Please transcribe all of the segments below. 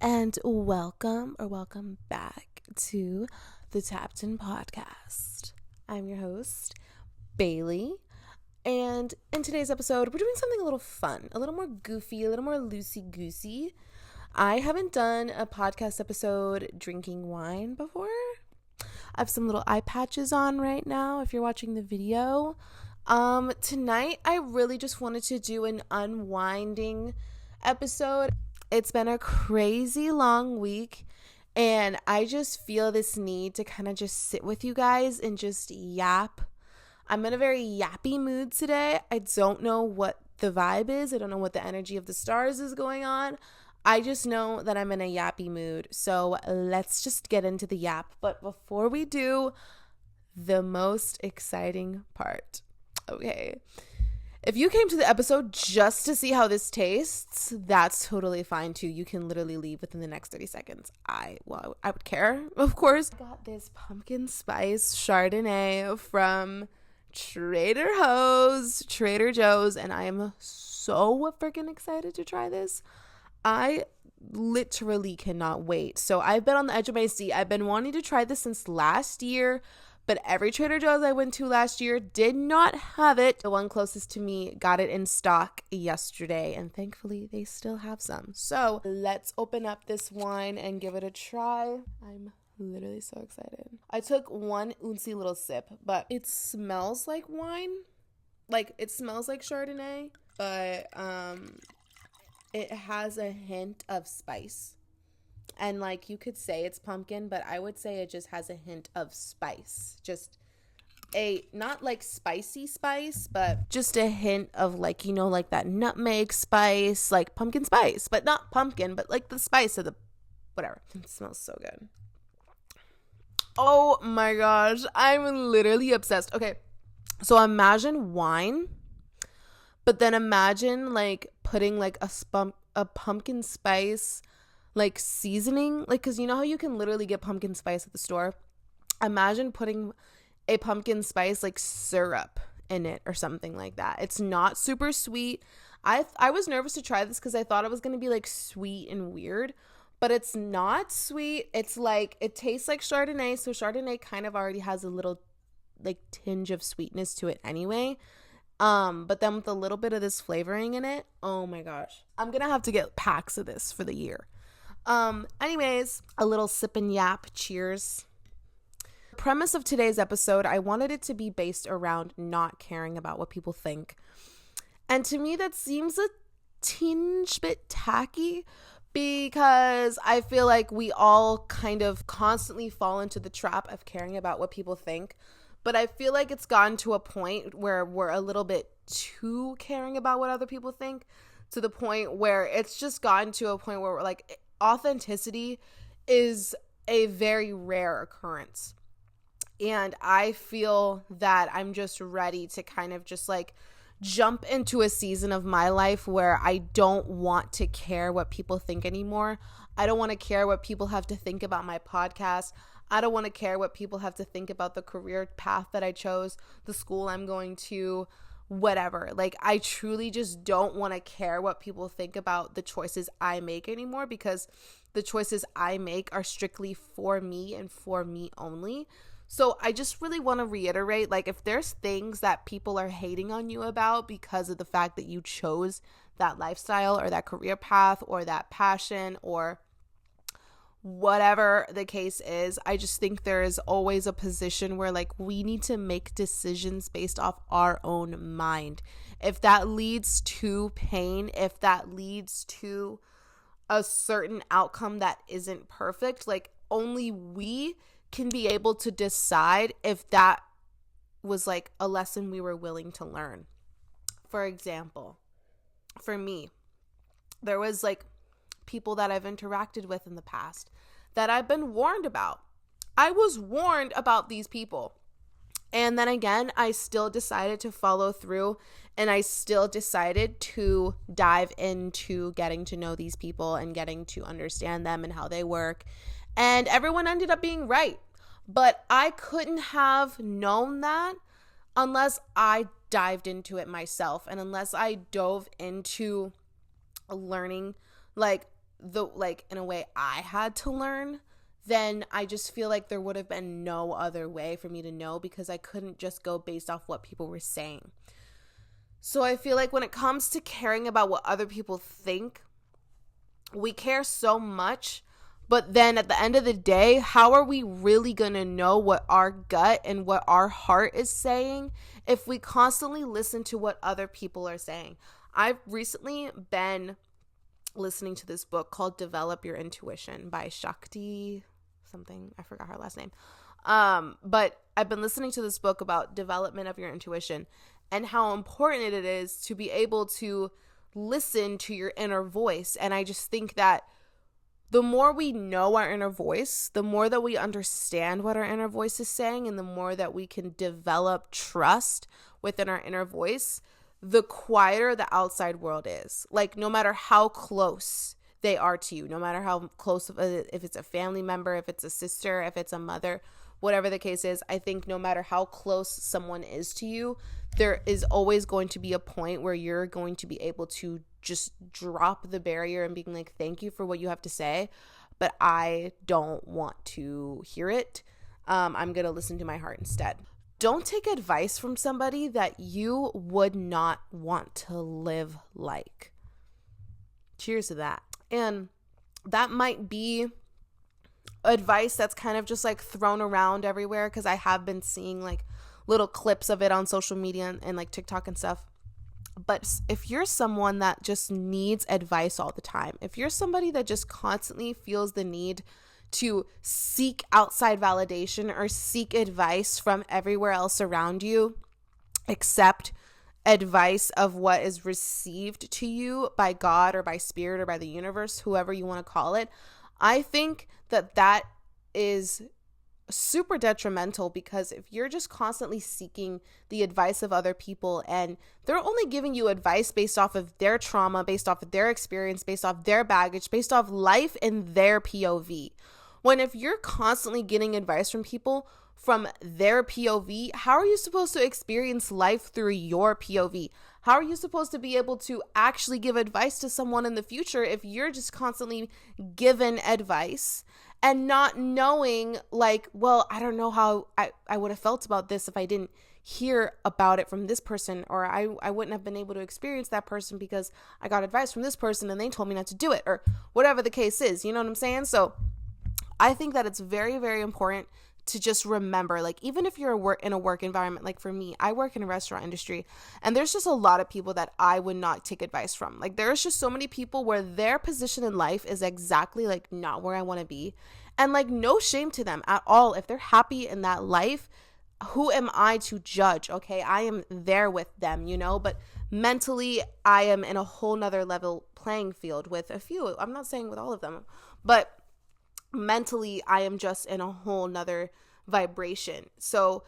and welcome back to the Tapped In Podcast. I'm your host, Bailey, and in today's episode, we're doing something a little fun, a little more goofy, a little more loosey-goosey. I haven't done a podcast episode drinking wine before. I have some little eye patches on right now if you're watching the video. Tonight, I really just wanted to do an unwinding episode. It's been a crazy long week, and I just feel this need to kind of just sit with you guys and just yap. I'm in a very yappy mood today. I don't know what the vibe is. I don't know what the energy of the stars is going on. I just know that I'm in a yappy mood. So let's just get into the yap. But before we do, the most exciting part. Okay. If you came to the episode just to see how this tastes, that's totally fine too. You can literally leave within the next 30 seconds. I would care, of course. I got this pumpkin spice Chardonnay from Trader Joe's, and I am so freaking excited to try this. I literally cannot wait. So I've been on the edge of my seat. I've been wanting to try this since last year, but every Trader Joe's I went to last year did not have it. The one closest to me got it in stock yesterday, and thankfully they still have some. So let's open up this wine and give it a try. I'm literally so excited. I took one ooncy little sip, but it smells like wine. Like, it smells like Chardonnay, but it has a hint of spice. And like, you could say it's pumpkin, but I would say it just has a hint of spice. Just not like spicy spice, but just a hint of like, like that nutmeg spice, like pumpkin spice, but not pumpkin, but like the spice of the whatever. It smells so good. Oh my gosh, I'm literally obsessed. Okay, so imagine wine, but then imagine like putting like a pumpkin spice like seasoning, like, because you know how you can literally get pumpkin spice at the store. Imagine putting a pumpkin spice like syrup in it or something like that. It's not super sweet. I was nervous to try this because I thought it was going to be like sweet and weird, but it's not sweet. It's like, it tastes like Chardonnay, so Chardonnay kind of already has a little like tinge of sweetness to it anyway. But then with a little bit of this flavoring in it, oh my gosh, I'm gonna have to get packs of this for the year. Anyways, a little sip and yap. Cheers. The premise of today's episode, I wanted it to be based around not caring about what people think. And to me, that seems a tinge bit tacky because I feel like we all kind of constantly fall into the trap of caring about what people think. But I feel like it's gotten to a point where we're a little bit too caring about what other people think, to the point where it's just gotten to a point where we're like, authenticity is a very rare occurrence. And I feel that I'm just ready to kind of just like jump into a season of my life where I don't want to care what people think anymore. I don't want to care what people have to think about my podcast. I don't want to care what people have to think about the career path that I chose, the school I'm going to, whatever. Like, I truly just don't want to care what people think about the choices I make anymore, because the choices I make are strictly for me and for me only. So I just really want to reiterate, like, if there's things that people are hating on you about because of the fact that you chose that lifestyle or that career path or that passion or whatever the case is, I just think there is always a position where like we need to make decisions based off our own mind. If that leads to pain, if that leads to a certain outcome that isn't perfect, like only we can be able to decide if that was like a lesson we were willing to learn. For example, for me, there was like people that I've interacted with in the past that I've been warned about. I was warned about these people. And then again, I still decided to follow through, and I still decided to dive into getting to know these people and getting to understand them and how they work. And everyone ended up being right. But I couldn't have known that unless I dived into it myself, and unless I dove into learning like in a way I had to learn, then I just feel like there would have been no other way for me to know, because I couldn't just go based off what people were saying. So I feel like when it comes to caring about what other people think, we care so much, but then at the end of the day, how are we really going to know what our gut and what our heart is saying if we constantly listen to what other people are saying? I've recently been listening to this book called Develop Your Intuition by Shakti something. I forgot her last name. But I've been listening to this book about development of your intuition and how important it is to be able to listen to your inner voice. And I just think that the more we know our inner voice, the more that we understand what our inner voice is saying, and the more that we can develop trust within our inner voice, the quieter the outside world is. Like, no matter how close they are to you, no matter how close, if it's a family member, if it's a sister, if it's a mother, whatever the case is, I think no matter how close someone is to you, there is always going to be a point where you're going to be able to just drop the barrier and being like, thank you for what you have to say, but I don't want to hear it. I'm going to listen to my heart instead. Don't take advice from somebody that you would not want to live like. Cheers to that. And that might be advice that's kind of just like thrown around everywhere, because I have been seeing like little clips of it on social media and like TikTok and stuff. But if you're someone that just needs advice all the time, if you're somebody that just constantly feels the need to seek outside validation or seek advice from everywhere else around you, accept advice of what is received to you by God or by spirit or by the universe, whoever you want to call it, I think that that is super detrimental, because if you're just constantly seeking the advice of other people and they're only giving you advice based off of their trauma, based off of their experience, based off their baggage, based off life in their POV. When if you're constantly getting advice from people from their POV, how are you supposed to experience life through your POV? How are you supposed to be able to actually give advice to someone in the future if you're just constantly given advice and not knowing, like, well, I don't know how I would have felt about this if I didn't hear about it from this person, or I wouldn't have been able to experience that person because I got advice from this person and they told me not to do it, or whatever the case is, you know what I'm saying? So I think that it's very, very important to just remember, like, even if you're in a work environment, like for me, I work in a restaurant industry, and there's just a lot of people that I would not take advice from. Like, there's just so many people where their position in life is exactly like not where I want to be. And like, no shame to them at all. If they're happy in that life, who am I to judge? Okay, I am there with them, you know, but mentally I am in a whole nother level playing field with a few. I'm not saying with all of them, but mentally I am just in a whole nother vibration. So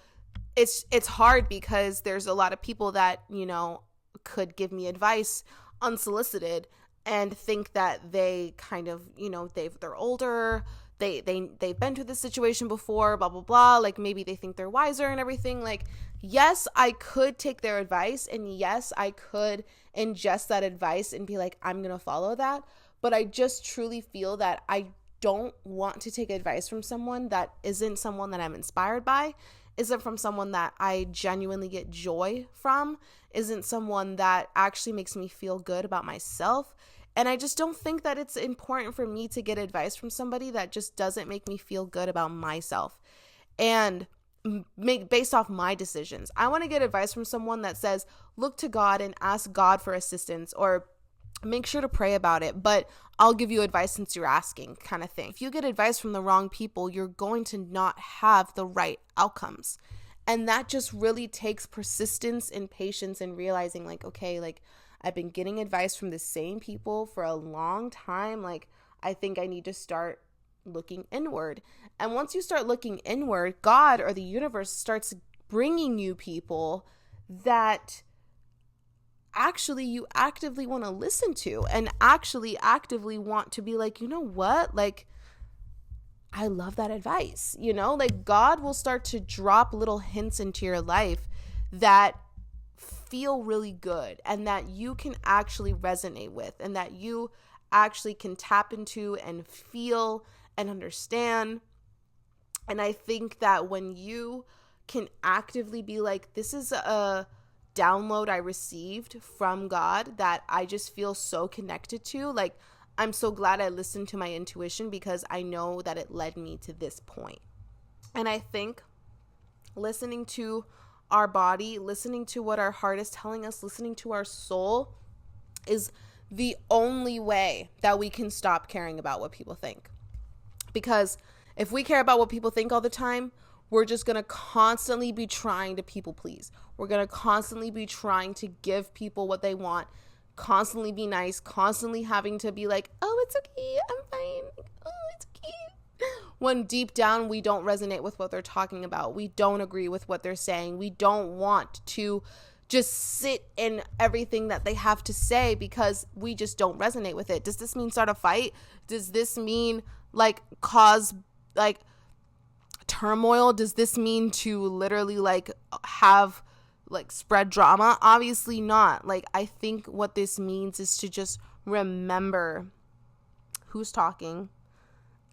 it's hard, because there's a lot of people that, you know, could give me advice unsolicited and think that they kind of, you know, they're older, they've been through this situation before, blah blah blah, like maybe they think they're wiser and everything. Like, yes, I could take their advice, and yes, I could ingest that advice and be like, I'm gonna follow that, but I just truly feel that I don't want to take advice from someone that isn't someone that I'm inspired by, isn't from someone that I genuinely get joy from, isn't someone that actually makes me feel good about myself. And I just don't think that it's important for me to get advice from somebody that just doesn't make me feel good about myself and based off my decisions. I want to get advice from someone that says, look to God and ask God for assistance, or make sure to pray about it, but I'll give you advice since you're asking, kind of thing. If you get advice from the wrong people, you're going to not have the right outcomes. And that just really takes persistence and patience and realizing, like, okay, like, I've been getting advice from the same people for a long time. Like, I think I need to start looking inward. And once you start looking inward, God or the universe starts bringing you people that actually you actively want to listen to, and actually actively want to be like, you know what, like, I love that advice, you know, like God will start to drop little hints into your life that feel really good and that you can actually resonate with, and that you actually can tap into and feel and understand. And I think that when you can actively be like, this is a download I received from God that I just feel so connected to. Like, I'm so glad I listened to my intuition because I know that it led me to this point. And I think listening to our body, listening to what our heart is telling us, listening to our soul is the only way that we can stop caring about what people think. Because if we care about what people think all the time, we're just going to constantly be trying to people please. We're going to constantly be trying to give people what they want, constantly be nice, constantly having to be like, oh, it's okay, I'm fine. Oh, it's okay. When deep down, we don't resonate with what they're talking about. We don't agree with what they're saying. We don't want to just sit in everything that they have to say because we just don't resonate with it. Does this mean start a fight? Does this mean like cause like turmoil? Does this mean to literally like have like spread drama? Obviously not. Like, I think what this means is to just remember who's talking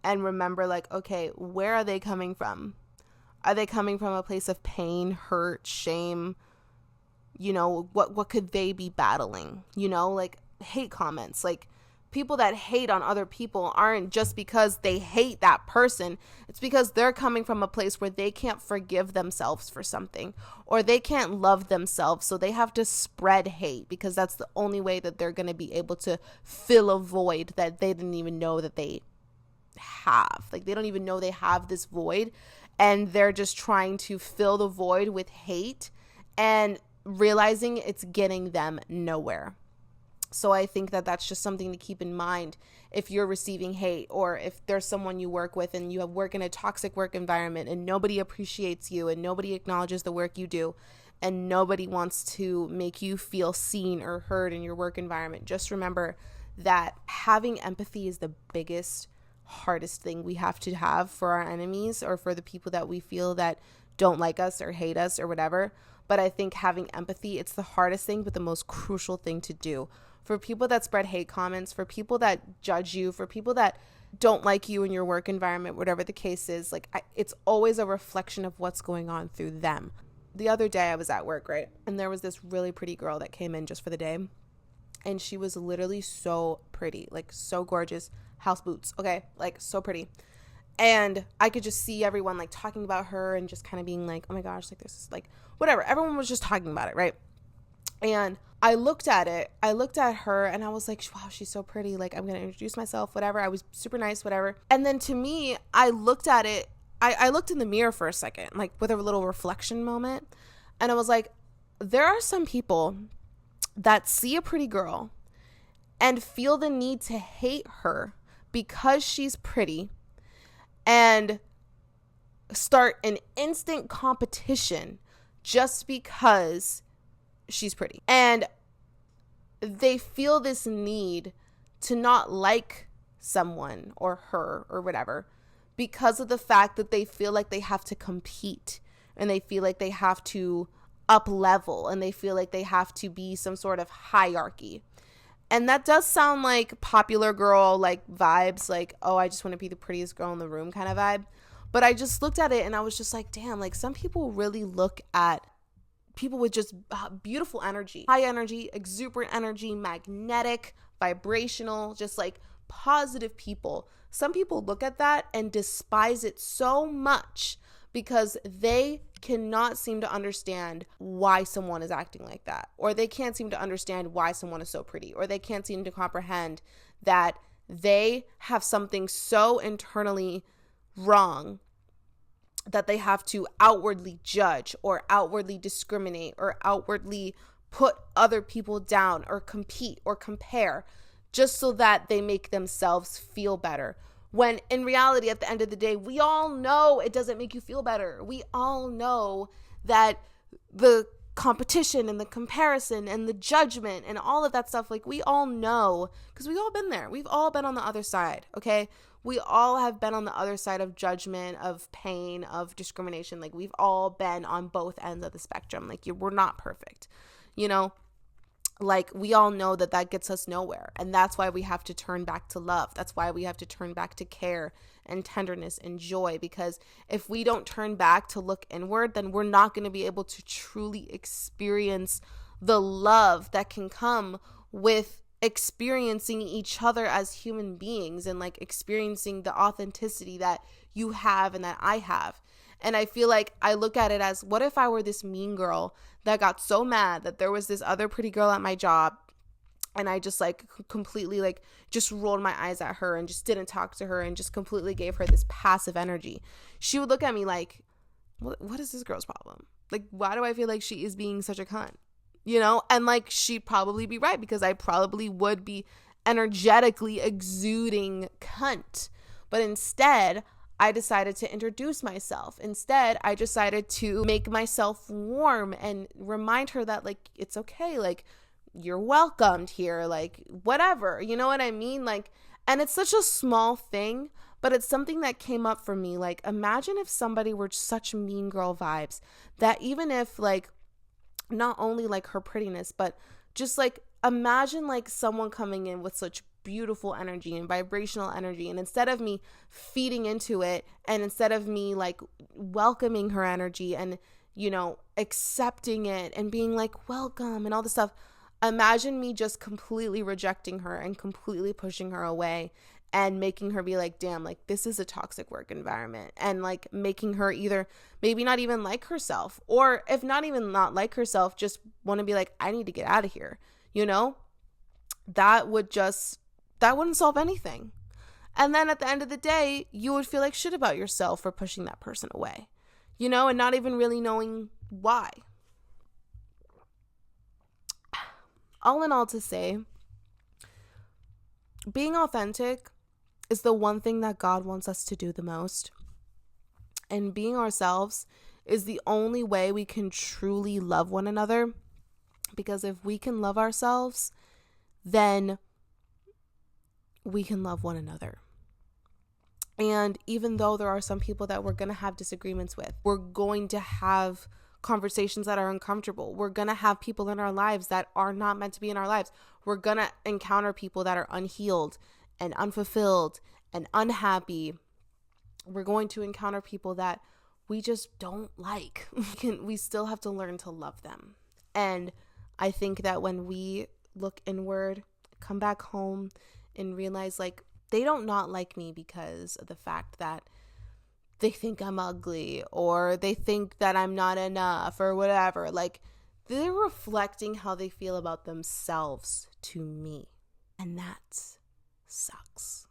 and remember like, okay, where are they coming from? Are they coming from a place of pain, hurt, shame? You know, what could they be battling? You know, like hate comments, like people that hate on other people aren't just because they hate that person. It's because they're coming from a place where they can't forgive themselves for something, or they can't love themselves. So they have to spread hate because that's the only way that they're going to be able to fill a void that they didn't even know that they have. Like, they don't even know they have this void, and they're just trying to fill the void with hate and realizing it's getting them nowhere. So I think that that's just something to keep in mind if you're receiving hate, or if there's someone you work with and you work in a toxic work environment and nobody appreciates you and nobody acknowledges the work you do and nobody wants to make you feel seen or heard in your work environment. Just remember that having empathy is the biggest, hardest thing we have to have for our enemies or for the people that we feel that don't like us or hate us or whatever. But I think having empathy, it's the hardest thing, but the most crucial thing to do. For people that spread hate comments, for people that judge you, for people that don't like you in your work environment, whatever the case is, like it's always a reflection of what's going on through them. The other day I was at work, right? And there was this really pretty girl that came in just for the day. And she was literally so pretty, like so gorgeous, house boots, okay? Like so pretty. And I could just see everyone like talking about her and just kind of being like, oh my gosh, like this is like whatever. Everyone was just talking about it, right? And I looked at her and I was like, wow, she's so pretty. Like, I'm going to introduce myself, whatever. I was super nice, whatever. And then to me, I looked at it. I looked in the mirror for a second, like with a little reflection moment. And I was like, there are some people that see a pretty girl and feel the need to hate her because she's pretty and start an instant competition just because she's pretty. And they feel this need to not like someone or her or whatever because of the fact that they feel like they have to compete and they feel like they have to up level and they feel like they have to be some sort of hierarchy. And that does sound like popular girl like vibes, like, oh, I just want to be the prettiest girl in the room kind of vibe. But I just looked at it and I was just like, damn, like some people really look at people with just beautiful energy, high energy, exuberant energy, magnetic, vibrational, just like positive people. Some people look at that and despise it so much because they cannot seem to understand why someone is acting like that, or they can't seem to understand why someone is so pretty, or they can't seem to comprehend that they have something so internally wrong that they have to outwardly judge or outwardly discriminate or outwardly put other people down or compete or compare just so that they make themselves feel better. When in reality, at the end of the day, we all know it doesn't make you feel better. We all know that the competition and the comparison and the judgment and all of that stuff, like we all know because we've all been there. We've all been on the other side, okay? We all have been on the other side of judgment, of pain, of discrimination. Like we've all been on both ends of the spectrum. Like we're not perfect, you know? like, we all know that that gets us nowhere. And that's why we have to turn back to love. That's why we have to turn back to care and tenderness and joy. Because if we don't turn back to look inward, then we're not going to be able to truly experience the love that can come with experiencing each other as human beings, and like experiencing the authenticity that you have and that I have. And I feel like I look at it as, what if I were this mean girl that got so mad that there was this other pretty girl at my job, and I just like completely like just rolled my eyes at her and just didn't talk to her and just completely gave her this passive energy. She would look at me like, what is this girl's problem? Like, why do I feel like she is being such a cunt? You know? And like, she'd probably be right, because I probably would be energetically exuding cunt. But instead, I decided to introduce myself. Instead, I decided to make myself warm and remind her that, like, it's okay. Like, you're welcomed here. Like, whatever. You know what I mean? Like, and it's such a small thing, but it's something that came up for me. Like, imagine if somebody were such mean girl vibes that even if, like, not only like her prettiness, but just like, imagine like someone coming in with such beautiful energy and vibrational energy, and instead of me feeding into it, and instead of me like welcoming her energy and, you know, accepting it and being like, welcome and all this stuff, imagine me just completely rejecting her and completely pushing her away and making her be like, damn, like, this is a toxic work environment, and like making her either maybe not even like herself, or if not even not like herself, just want to be like, I need to get out of here. You know, that wouldn't solve anything. And then at the end of the day, you would feel like shit about yourself for pushing that person away, you know, and not even really knowing why. All in all, to say, being authentic is the one thing that God wants us to do the most. And being ourselves is the only way we can truly love one another. Because if we can love ourselves, then we can love one another. And even though there are some people that we're going to have disagreements with, we're going to have conversations that are uncomfortable. We're going to have people in our lives that are not meant to be in our lives. We're going to encounter people that are unhealed and unfulfilled and unhappy. We're going to encounter people that we just don't like. We still have to learn to love them. And I think that when we look inward, come back home, and realize, like, they don't not like me because of the fact that they think I'm ugly, or they think that I'm not enough, or whatever. Like, they're reflecting how they feel about themselves to me. And that sucks.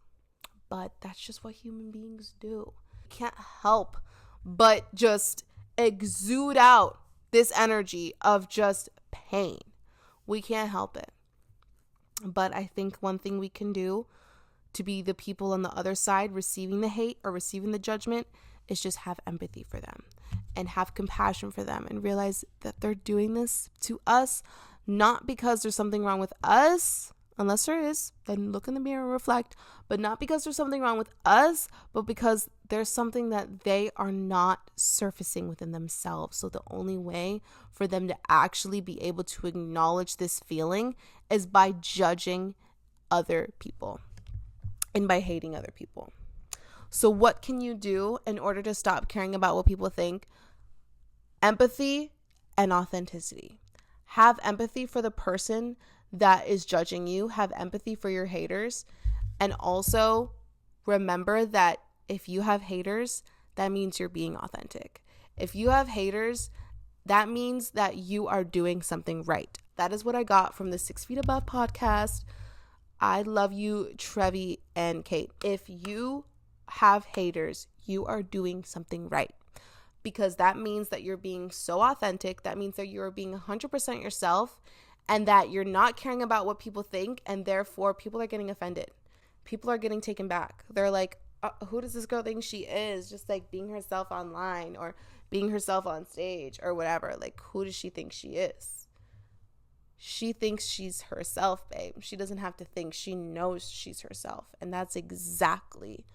But that's just what human beings do. You can't help but just exude out this energy of just pain. We can't help it. But I think one thing we can do to be the people on the other side receiving the hate or receiving the judgment is just have empathy for them and have compassion for them, and realize that they're doing this to us not because there's something wrong with us, unless there is, then look in the mirror and reflect, but not because there's something wrong with us, but because there's something that they are not surfacing within themselves. So the only way for them to actually be able to acknowledge this feeling is by judging other people and by hating other people. So what can you do in order to stop caring about what people think? Empathy and authenticity. Have empathy for the person that is judging you. Have empathy for your haters. And also remember that if you have haters, that means you're being authentic. If you have haters, that means that you are doing something right. That is what I got from the 6 Feet Above podcast. I love you, Trevi and Kate. If you have haters, you are doing something right, because that means that you're being so authentic. That means that you're being 100% yourself, and that you're not caring about what people think, and therefore people are getting offended. People are getting taken back. They're like, who does this girl think she is? Just like being herself online or being herself on stage or whatever. Like, who does she think she is? She thinks she's herself, babe. She doesn't have to think. She knows she's herself. And that's exactly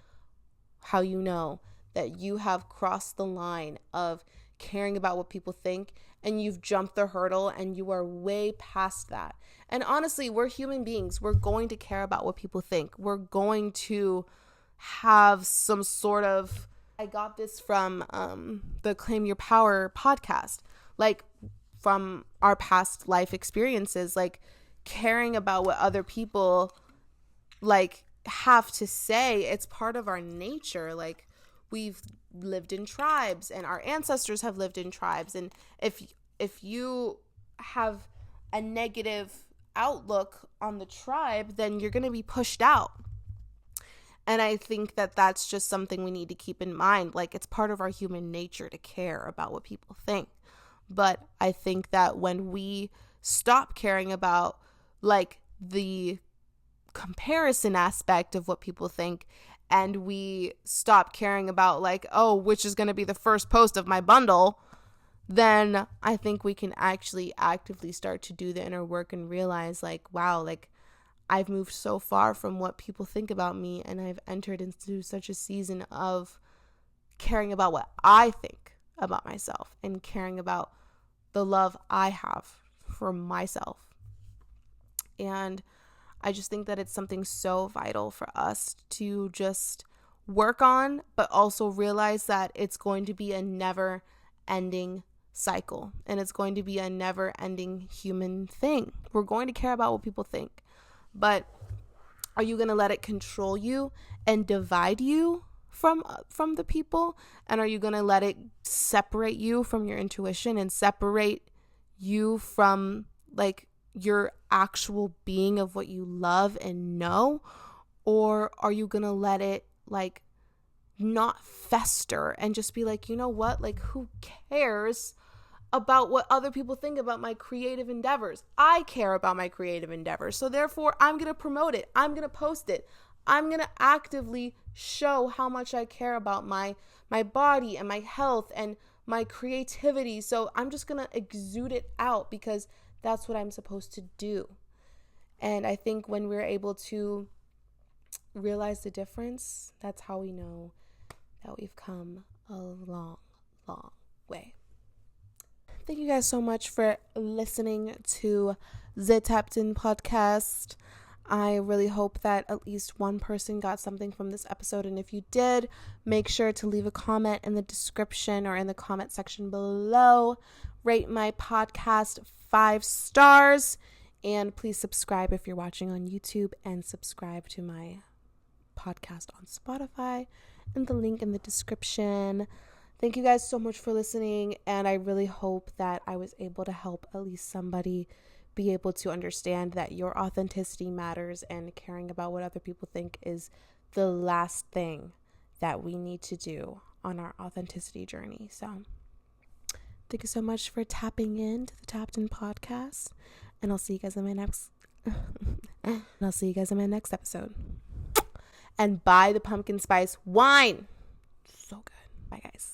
how you know that you have crossed the line of caring about what people think and you've jumped the hurdle and you are way past that. And honestly, we're human beings. We're going to care about what people think. We're going to have some sort of, I got this from the Claim Your Power podcast, like from our past life experiences, like caring about what other people like have to say. It's part of our nature. Like, we've lived in tribes and our ancestors have lived in tribes, and if you have a negative outlook on the tribe, then you're going to be pushed out. And I think that that's just something we need to keep in mind. Like, it's part of our human nature to care about what people think. But I think that when we stop caring about like the comparison aspect of what people think, and we stop caring about like, oh, which is going to be the first post of my bundle, then I think we can actually actively start to do the inner work and realize like, wow, like I've moved so far from what people think about me, and I've entered into such a season of caring about what I think about myself and caring about the love I have for myself. And I just think that it's something so vital for us to just work on, but also realize that it's going to be a never ending cycle, and it's going to be a never ending human thing. We're going to care about what people think, but are you going to let it control you and divide you from the people? And are you going to let it separate you from your intuition and separate you from like your actual being of what you love and know? Or are you going to let it like not fester and just be like, you know what, like who cares about what other people think about my creative endeavors? I care about my creative endeavors, so therefore I'm going to promote it. I'm going to post it. I'm going to actively show how much I care about my body and my health and my creativity. So I'm just going to exude it out because that's what I'm supposed to do. And I think when we're able to realize the difference, that's how we know that we've come a long, long way. Thank you guys so much for listening to the Tapped In podcast. I really hope that at least one person got something from this episode. And if you did, make sure to leave a comment in the description or in the comment section below. Rate my podcast 5 stars. And please subscribe if you're watching on YouTube, and subscribe to my podcast on Spotify and the link in the description. Thank you guys so much for listening, and I really hope that I was able to help at least somebody be able to understand that your authenticity matters, and caring about what other people think is the last thing that we need to do on our authenticity journey. So thank you so much for tapping into the Tapped In podcast, and I'll see you guys in my next episode. And buy the pumpkin spice wine. So good. Bye guys.